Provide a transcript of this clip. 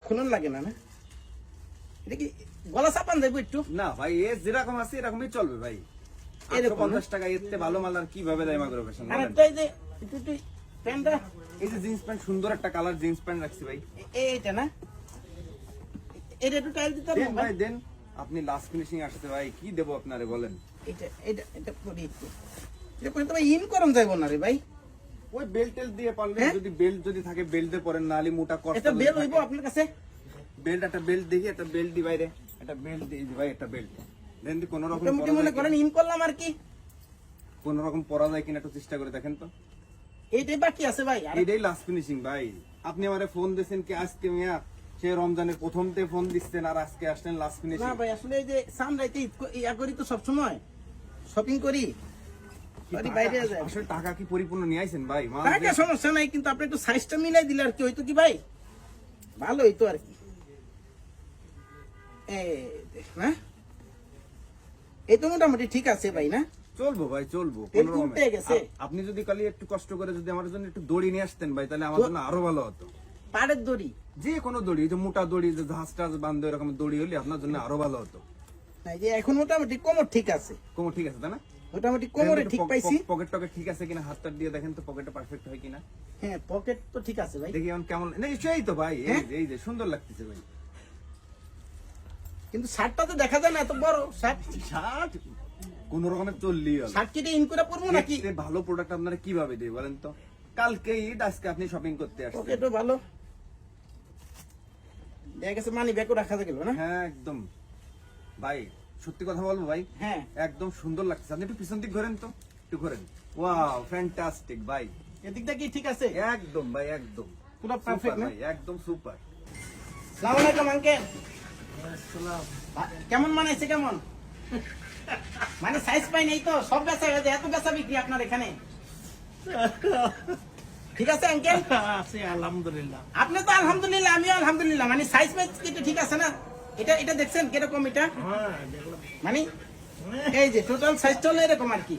খুলন লাগে না না? এটা কি গলা চাপান দেবো একটু? না ভাই, এ যেরকম আছে এরকমই চলবে ভাই। এরকম 850 টাকা এর চেয়ে ভালো মাল আর কিভাবে দেয় মাগরো ফ্যাশন? আর একটা এই যে একটু প্যান্টটা এই যে জিন্স প্যান্ট, সুন্দর একটা কালার জিন্স প্যান্ট রাখছি ভাই। এইটা না, এটা একটু টাইল দিতে দেন পারবেন ভাই ভাই? দেন, আপনি লাস্ট ফিনিশিং আসছে ভাই, কি দেবো আপনারে বলেন? এটা করি একটু। এটা করে তো ভাই ইন করম যাইব না রে ভাই। ওই বেল্ট টেল দিয়ে পারলে, হ্যাঁ? যদি বেল্ট যদি থাকে বেল্ট দিয়ে পরেন, নালি মোটা কষ্ট। এটা বেল হইব আপনার কাছে? বেল্ট, একটা বেল্ট দেখি, একটা বেল্ট দি বাইরে, একটা বেল্ট দিই ভাই, একটা বেল্ট দেন দি। কোন রকম মোটামুটি মনে করেন ইন করলাম আর কি। কোন রকম পরা যায় কিনা একটু চেষ্টা করে দেখেন তো। এইটাই বাকি আছে ভাই। আর এটাই লাস্ট ফিনিশিং ভাই। আপনি আমারে ফোন দিয়েছেন কি আজকে মিয়া? সে রমজানের প্রথমতে ফোন দিচ্ছেন আর আজকে আসলেন লাস্ট ফিনিশিং। না ভাই, আসলে এই যে সানরাইতে ইয়া করি তো সবসময় শপিং করি, বাড়ি বাইরে যায়। আসলে টাকা কি পরিপূর্ণ নিয়ে আইছেন ভাই? মাল টাকা দিয়ে- সমস্যা নাই, কিন্তু আপনি একটু সাইজটা মিলাই দিলে আর কি হইতো কি ভাই, ভালো হইতো আর কি। না এই তো মোটামুটি ঠিক আছে ভাই না? চলবো ভাই, চলবো তেল কোনো রকমে। উল্টে গেছে। আপনি যদি কালি একটু কষ্ট করে যদি আমার জন্য একটু দড়ি নিয়ে আসতেন ভাই, তাহলে আমার জন্য আরো ভালো হতো। পাড়ের দড়ি যে কোনো দড়ি, এই যে মোটা দড়ি, যে ঝাঁস টাস বান্ধব এরকম দড়ি হলে আপনার জন্য আরো ভালো হতো। নাই যে এখন মোটামুটি কোমর ঠিক আছে, কোমর ঠিক আছে তাই না? মোটামুটি কোমরে ঠিক পাইছি। পকেট টকেট ঠিক আছে কিনা হাতটা দিয়ে দেখেন তো, পকেটটা পারফেক্ট হয় কিনা। হ্যাঁ পকেট তো ঠিক আছে ভাই, দেখি এখন কেমন। না সেই তো ভাই, হ্যাঁ? এই যে সুন্দর লাগতেছে ভাই। কিন্তু শার্টটা তো দেখা যায় না এত বড় শার্ট। শার্ট কোন রকমের চললেই হলো। শার্ট কেটে ইন করে পরবো নাকি? দেখতে ভালো প্রোডাক্ট আপনারা কিভাবে দেয় বলেন তো? কালকে ঈদ, আজকে আপনি শপিং করতে আসছেন। পকেটও ভালো, দেখা গেছে মানি ব্যাগও রাখা গেল না? হ্যাঁ একদম ভাই, সত্যি কথা বলবো ভাই, হ্যাঁ একদম সুন্দর লাগছে। আপনি একটু পিছন দিক ঘোরেন তো, একটু ঘোরেন। ওয়াও ফ্যান্টাস্টিক ভাই, এদিকটা কি ঠিক আছে? একদম ভাই, একদম পুরো সুপার পারফেক্ট না? ভাই, একদম সুপার। আসসালামু আলাইকুম আঙ্কেল। কেমন মানাইছে কেমন? মানে সাইজ পাই নাই তো, সব বেচা হয়ে যায়, এত বেচা বিক্রি আপনার এখানে? ঠিক আছে আঙ্কেল? আছে আলহামদুলিল্লাহ। আপনি তো আলহামদুলিল্লাহ, আমিও আলহামদুলিল্লাহ। মানে সাইজ মাইজ কিন্তু ঠিক আছে না? এটা দেখছেন কিরকম এটা? হ্যাঁ দেখলাম। মানে এই যে টোটাল সাইজ চলে এরকম আর কি।